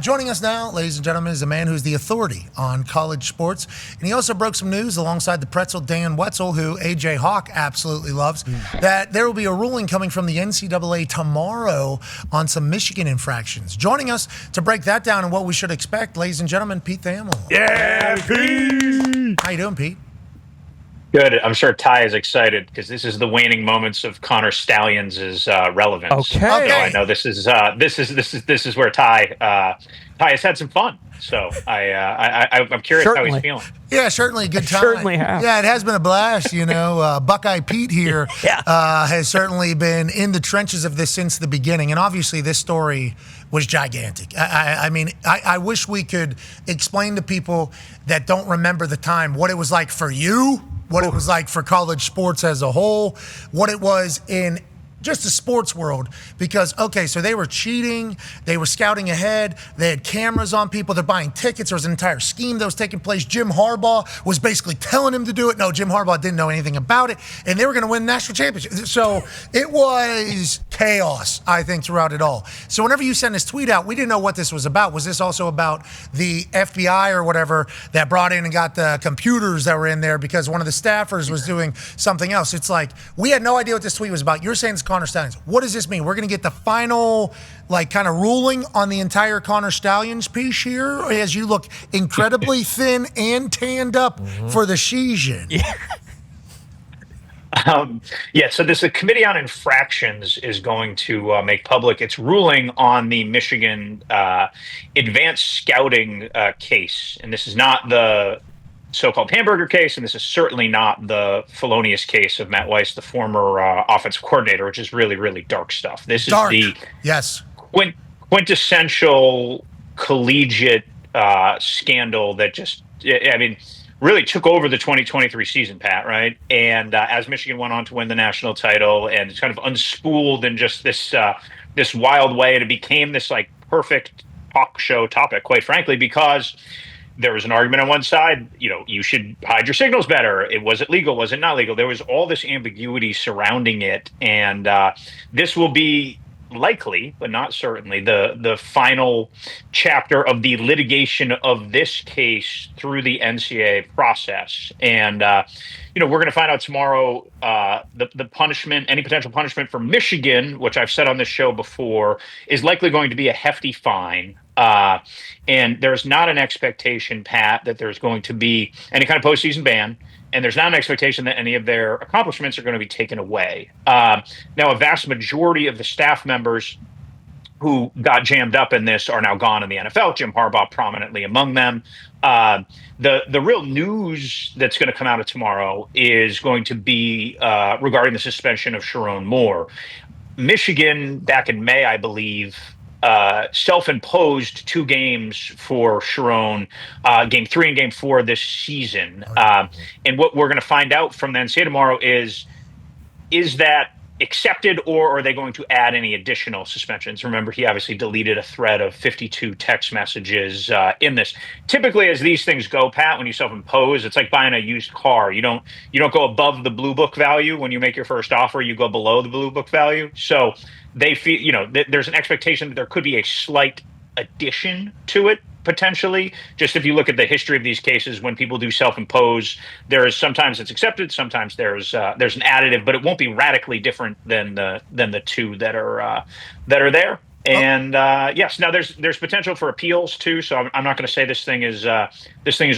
Joining us now, ladies and gentlemen, is a man who's the authority on college sports. And he also broke some news alongside the pretzel Dan Wetzel, who A.J. Hawk absolutely loves, that there will be a ruling coming from the NCAA tomorrow on some Michigan infractions. Joining us to break that down and what we should expect, ladies and gentlemen, Pete Thamel. Yeah, Pete! How you doing, Pete? Good. I'm sure Ty is excited because this is the waning moments of Connor Stallions' relevance. Okay. So I know this is where Ty has had some fun. So I'm curious how he's feeling. Yeah, certainly a good time. Certainly have. Yeah, it has been a blast. Buckeye Pete here has certainly been in the trenches of this since the beginning, and obviously this story was gigantic. I wish we could explain to people that don't remember the time what it was like for you, what it was like for college sports as a whole, what it was in just the sports world, because, so they were cheating, they were scouting ahead, they had cameras on people, they're buying tickets, there was an entire scheme that was taking place. Jim Harbaugh was basically telling him to do it. No, Jim Harbaugh didn't know anything about it, and they were going to win national championship. So it was chaos, I think, throughout it all. So whenever you sent this tweet out, we didn't know what this was about. Was this also about the FBI or whatever that brought in and got the computers that were in there because one of the staffers was doing something else? It's like, we had no idea what this tweet was about. You're saying it's Connor Stallions. What does this mean? We're going to get the final, kind of ruling on the entire Connor Stallions piece here as you look incredibly thin and tanned up for the season. So the Committee on Infractions is going to make public its ruling on the Michigan advanced scouting case. And this is not the so-called hamburger case, and this is certainly not the felonious case of Matt Weiss, the former offensive coordinator, which is really, really dark stuff. This is the quintessential collegiate scandal that just, really took over the 2023 season, Pat, right? And as Michigan went on to win the national title and it's kind of unspooled in just this wild way, and it became this perfect talk show topic, quite frankly, because there was an argument on one side, you should hide your signals better. Was it legal? Was it not legal? There was all this ambiguity surrounding it. And this will be likely, but not certainly, the final chapter of the litigation of this case through the NCAA process. And, we're going to find out tomorrow the punishment, any potential punishment for Michigan, which I've said on this show before, is likely going to be a hefty fine. And there's not an expectation, Pat, that there's going to be any kind of postseason ban, and there's not an expectation that any of their accomplishments are going to be taken away. Now, a vast majority of the staff members who got jammed up in this are now gone in the NFL, Jim Harbaugh prominently among them. The real news that's going to come out of tomorrow is going to be regarding the suspension of Sharon Moore. Michigan, back in May, I believe, self-imposed 2 games for Sharon, game 3 and game 4 this season. And what we're going to find out from the NCAA tomorrow is that accepted, or are they going to add any additional suspensions? Remember, he obviously deleted a thread of 52 text messages in this. Typically, as these things go, Pat, when you self-impose, it's like buying a used car. You don't go above the blue book value when you make your first offer. You go below the blue book value. So they feel, there's an expectation that there could be a slight addition to it, potentially. Just if you look at the history of these cases, when people do self-impose, there is sometimes it's accepted, sometimes there's an additive, but it won't be radically different than the 2 that are there. And yes, now there's potential for appeals too. So I'm not going to say this thing is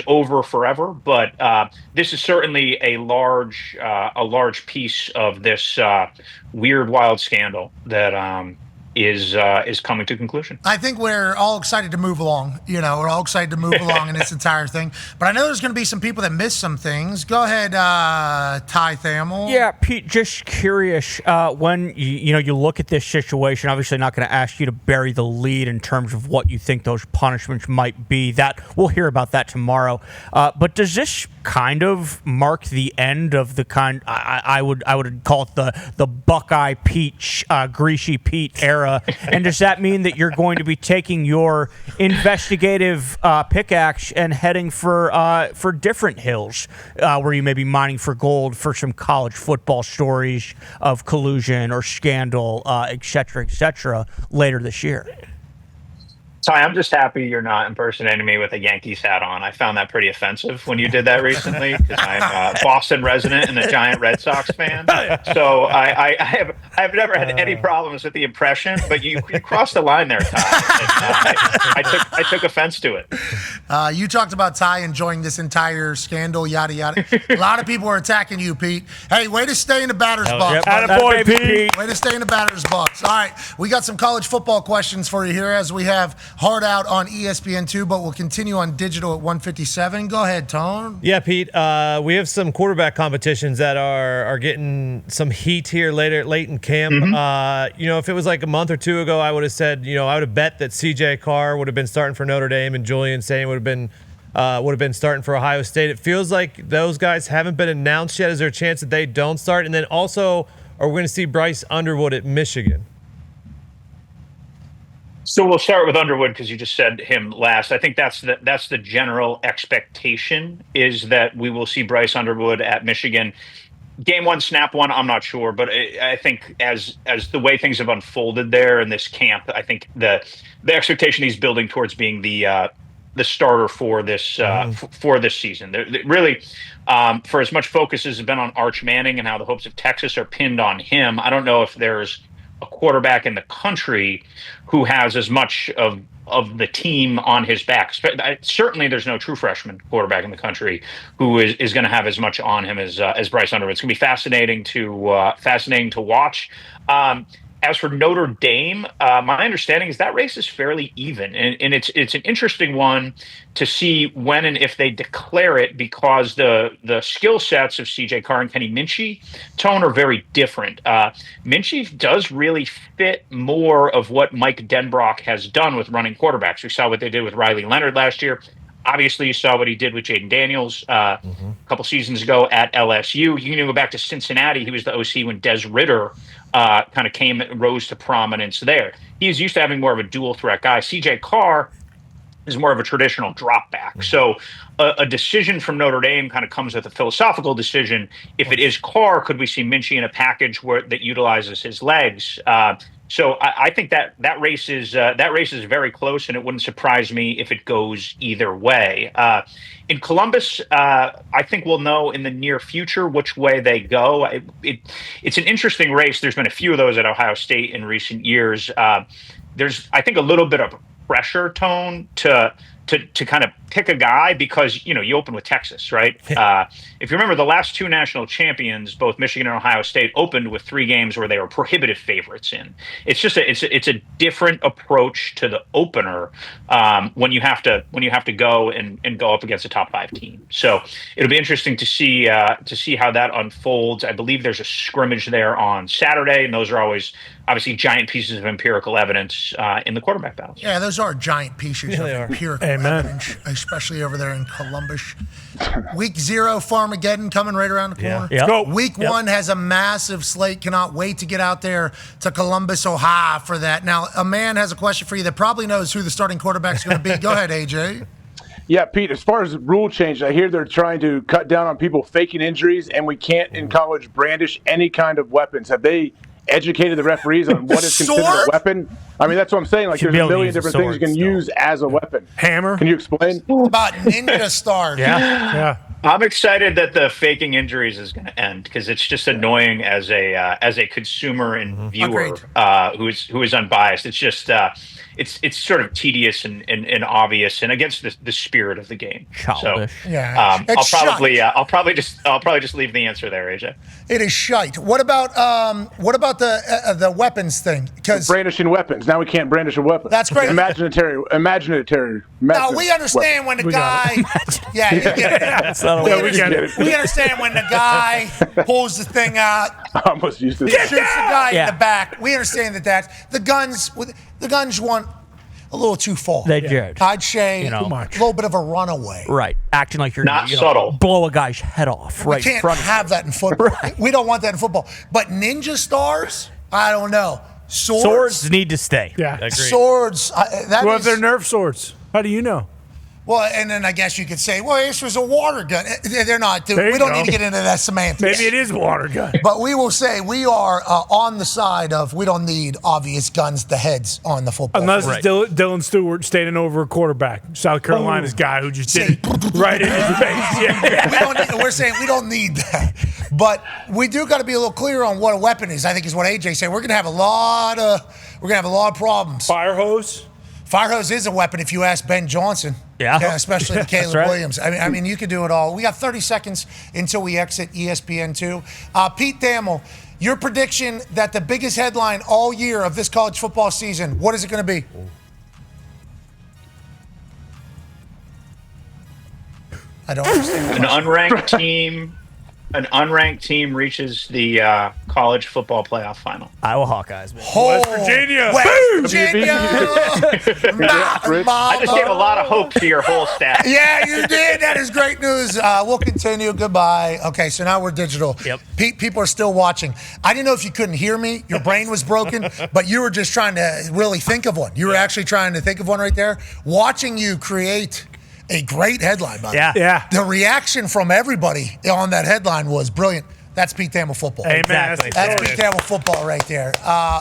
over forever, but this is certainly a large piece of this weird, wild scandal that is coming to conclusion. I think we're all excited to move along. We're all excited to move along in this entire thing. But I know there's going to be some people that miss some things. Go ahead, Ty Thamel. Yeah, Pete, just curious, when you look at this situation, obviously not going to ask you to bury the lead in terms of what you think those punishments might be. That we'll hear about that tomorrow. But does this kind of mark the end of the kind I would call it the Buckeye Pete, Greasy Pete era? And does that mean that you're going to be taking your investigative pickaxe and heading for different hills where you may be mining for gold for some college football stories of collusion or scandal, et cetera, later this year? Ty, I'm just happy you're not impersonating me with a Yankees hat on. I found that pretty offensive when you did that recently because I'm a Boston resident and a giant Red Sox fan. So I've never had any problems with the impression, but you crossed the line there, Ty. I took offense to it. You talked about Ty enjoying this entire scandal, yada yada. A lot of people are attacking you, Pete. Hey, way to stay in the batter's box. Attaboy, Pete. Way to stay in the batter's box. All right, we got some college football questions for you here as we have Hard Out on ESPN2, but we'll continue on digital at 157. Go ahead, Tone. Yeah, Pete. We have some quarterback competitions that are getting some heat here late in camp. If it was like a month or two ago, I would have said, I would have bet that C.J. Carr would have been starting for Notre Dame and Julian Saint would have been starting for Ohio State. It feels like those guys haven't been announced yet. Is there a chance that they don't start? And then also, are we going to see Bryce Underwood at Michigan? So we'll start with Underwood because you just said him last. I think that's the general expectation is that we will see Bryce Underwood at Michigan. Game one, snap one, I'm not sure, but I think as the way things have unfolded there in this camp, I think the expectation he's building towards being the starter for this for this season. Really, for as much focus as has been on Arch Manning and how the hopes of Texas are pinned on him, I don't know if there's a quarterback in the country who has as much of the team on his back. Certainly, there's no true freshman quarterback in the country who is going to have as much on him as Bryce Underwood. It's going to be fascinating to watch. As for Notre Dame, my understanding is that race is fairly even, and it's an interesting one to see when and if they declare it because the skill sets of C.J. Carr and Kenny Minchey tone are very different. Minchey does really fit more of what Mike Denbrock has done with running quarterbacks. We saw what they did with Riley Leonard last year. Obviously, you saw what he did with Jaden Daniels a couple seasons ago at LSU. You can even go back to Cincinnati. He was the OC when Des Ridder kind of rose to prominence there. He's used to having more of a dual threat guy. C.J. Carr is more of a traditional drop back. So a decision from Notre Dame kind of comes with a philosophical decision. If it is Carr, could we see Minchey in a package that utilizes his legs? So I think that race is very close, and it wouldn't surprise me if it goes either way. In Columbus, I think we'll know in the near future which way they go. It's an interesting race. There's been a few of those at Ohio State in recent years. There's, I think, a little bit of pressure tone to kind of pick a guy because, you open with Texas, right? If you remember, the last two national champions, both Michigan and Ohio State, opened with 3 games where they were prohibitive favorites in. It's just it's a different approach to the opener when you have to go and go up against a top 5 team. So it'll be interesting to see how that unfolds. I believe there's a scrimmage there on Saturday, and those are always obviously giant pieces of empirical evidence in the quarterback battles. Yeah, those are giant pieces of empirical evidence, especially over there in Columbus. Week 0, Farmageddon coming right around the corner. Let's go. Week 1 has a massive slate. Cannot wait to get out there to Columbus, Ohio for that. Now, a man has a question for you that probably knows who the starting quarterback is going to be. Go ahead, AJ. Yeah, Pete, as far as rule change, I hear they're trying to cut down on people faking injuries, and we can't in college brandish any kind of weapons. Have they educated the referees on what is considered a weapon? I mean, that's what I'm saying. Like, there's a million different things you can use as a weapon. Hammer. Can you explain? About ninja stars. Yeah. I'm excited that the faking injuries is going to end because it's just annoying as a consumer and viewer who is unbiased. It's just it's sort of tedious and obvious and against the spirit of the game. Childish. So Yeah, I'll probably just leave the answer there, AJ. It is shite. What about the weapons thing? Because brandishing weapons. Now we can't brandish a weapon. That's great. Imaginary. Now we understand when the guy. Yeah, you get it. We understand when the guy pulls the thing out. I almost used to Shoots the guy in the back. We understand that the guns want a little too far. They did. I'd say too much. A little bit of a runaway. Right. Acting like you're not subtle. Blow a guy's head off. We can't have that in football. Right. We don't want that in football. But ninja stars, I don't know. Swords need to stay. Yeah. Swords. What if they're Nerf swords? How do you know? Well, and then I guess you could say, well, this was a water gun. They're not. We don't need to get into that semantics. Maybe it is a water gun. But we will say we are on the side of we don't need obvious guns to heads on the football Unless field. it's Dylan Stewart standing over a quarterback, South Carolina's guy who just did it right in his face. Yeah. We're saying we don't need that. But we do got to be a little clear on what a weapon is. I think is what AJ said. We're going to have a lot of problems. Fire hose? Fire hose is a weapon if you ask Ben Johnson. Yeah. Especially Caleb right. Williams. I mean, you could do it all. We got 30 seconds until we exit ESPN2. Pete Thamel, your prediction that the biggest headline all year of this college football season, what is it going to be? I don't understand. An unranked team reaches the college football playoff final. Iowa Hawkeyes, man. West Virginia. West Virginia. I just gave a lot of hope to your whole staff. Yeah, you did. That is great news. We'll continue. Goodbye. Okay, so now we're digital. Yep. People are still watching. I didn't know if you couldn't hear me. Your brain was broken, but you were just trying to really think of one. You were actually trying to think of one right there. Watching you create a great headline, by the way. Yeah. The reaction from everybody on that headline was brilliant. That's Pete Thamel football. Amen. Exactly. That's Pete Thamel football right there.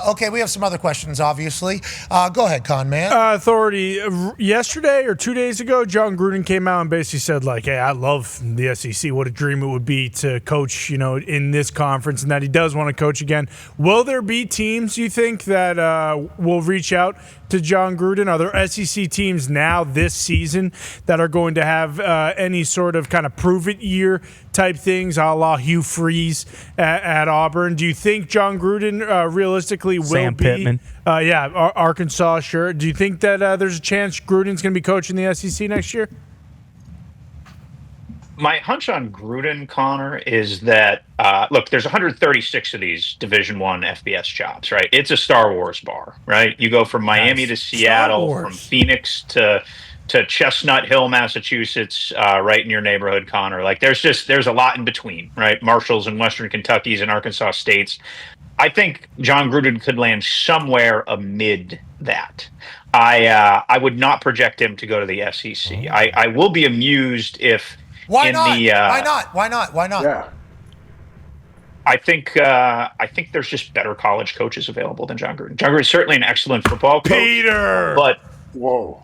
Okay, we have some other questions, obviously. Go ahead, Con Man. Authority, yesterday or 2 days ago, Jon Gruden came out and basically said, like, hey, I love the SEC. What a dream it would be to coach, in this conference, and that he does want to coach again. Will there be teams, you think, that will reach out to Jon Gruden? Are there SEC teams now this season that are going to have any sort of kind of prove-it year type things, a la Hugh Freeze at Auburn? Do you think Jon Gruden realistically will Sam be? Pittman. Arkansas, sure. Do you think that there's a chance Gruden's going to be coaching the SEC next year? My hunch on Gruden, Connor, is that look, there's 136 of these Division I FBS jobs, right? It's a Star Wars bar, right? You go from Miami to Seattle, from Phoenix to Chestnut Hill, Massachusetts, right in your neighborhood, Connor. Like there's a lot in between, right? Marshalls and Western Kentucky's and Arkansas States. I think Jon Gruden could land somewhere amid that. I would not project him to go to the SEC. I will be amused if. Why not? Why not? Yeah. I think there's just better college coaches available than Jon Gruden. Jon Gruden is certainly an excellent football coach. Peter! But Whoa.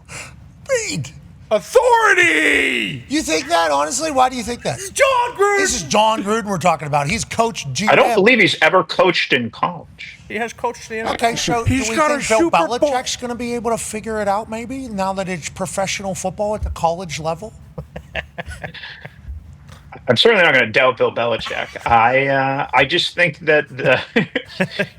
Pete, Authority! you think that? Honestly, why do you think that? Jon Gruden! This is Jon Gruden we're talking about. He's coached GM. I don't believe he's ever coached in college. He has coached the NFL. Okay, so He's do we got a think Bill Super Bowl. Belichick's going to be able to figure it out maybe now that it's professional football at the college level? I'm certainly not going to doubt Bill Belichick. I just think that the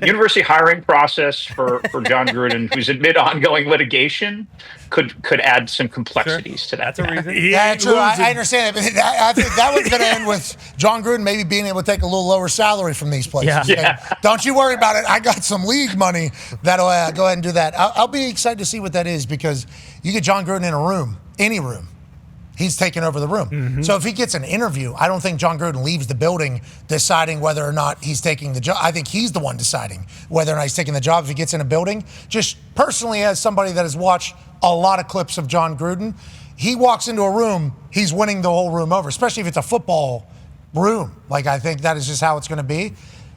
university hiring process for Jon Gruden, who's amid ongoing litigation, could add some complexities to that. That's a reason. Yeah, true. I understand it. But I think that one's going to end with Jon Gruden maybe being able to take a little lower salary from these places. Yeah. Don't you worry about it. I got some league money that'll go ahead and do that. I'll be excited to see what that is because you get Jon Gruden in a room, any room. He's taking over the room. Mm-hmm. So if he gets an interview, I don't think Jon Gruden leaves the building deciding whether or not he's taking the job. I think he's the one deciding whether or not he's taking the job if he gets in a building. Just personally, as somebody that has watched a lot of clips of Jon Gruden, he walks into a room, he's winning the whole room over, especially if it's a football room. Like, I think that is just how it's going to be.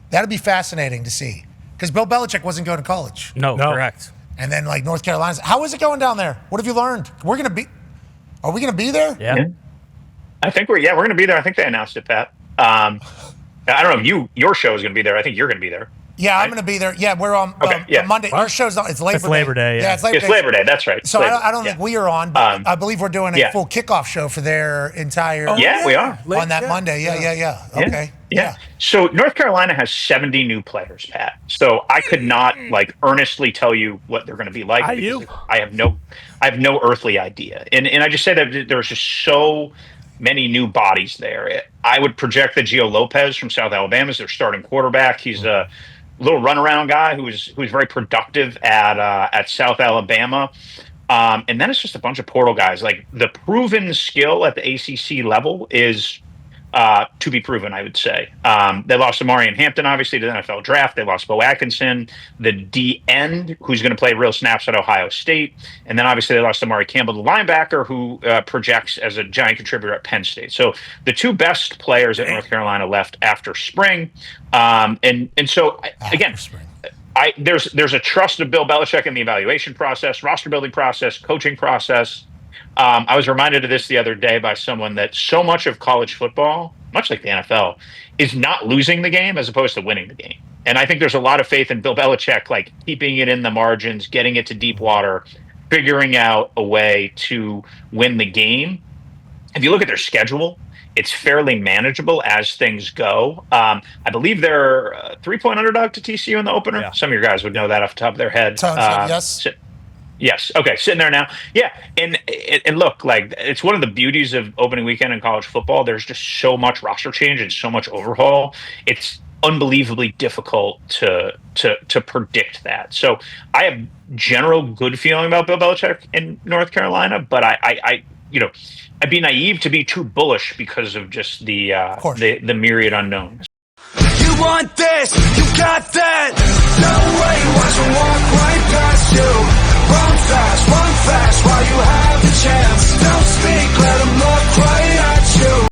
That'll be fascinating to see. Because Bill Belichick wasn't going to college. No, correct. And then, like, North Carolina's. How is it going down there? What have you learned? Are we going to be there? Yeah. I think we're going to be there. I think they announced it, Pat. I don't know if your show is going to be there. I think you're going to be there. Yeah, I'm going to be there. Yeah, we're on Monday. Our show's on. It's Labor Day. Yeah, it's Labor Day. It's Labor Day. That's right. So I don't think we are on, but I believe we're doing a full kickoff show for their entire. We are on that Monday. Yeah. Okay. Yeah. So North Carolina has 70 new players, Pat. So I could not earnestly tell you what they're going to be like. I have no earthly idea. And I just say that there's just so many new bodies there. I would project that Gio Lopez from South Alabama is their starting quarterback. He's a little runaround guy who's very productive at South Alabama. And then it's just a bunch of portal guys. Like the proven skill at the ACC level is to be proven, I would say. They lost Amari and Hampton, obviously, to the NFL draft. They lost Bo Atkinson, the D-end, who's going to play real snaps at Ohio State. And then, obviously, they lost Amari Campbell, the linebacker, who projects as a giant contributor at Penn State. So the two best players at North Carolina left after spring. And so, again, there's a trust of Bill Belichick in the evaluation process, roster building process, coaching process. I was reminded of this the other day by someone that so much of college football, much like the NFL, is not losing the game as opposed to winning the game. And I think there's a lot of faith in Bill Belichick, like keeping it in the margins, getting it to deep water, figuring out a way to win the game. If you look at their schedule, it's fairly manageable as things go. I believe they're a 3-point underdog to TCU in the opener. Yeah. Some of your guys would know that off the top of their head. Yes. Yes. Okay. Sitting there now. Yeah. And look, like, it's one of the beauties of opening weekend in college football. There's just so much roster change and so much overhaul. It's unbelievably difficult to predict that. So I have general good feeling about Bill Belichick in North Carolina, but I'd be naive to be too bullish because of just the myriad unknowns. You want this, you got that. No way, watch them walk right past you. Run fast while you have the chance.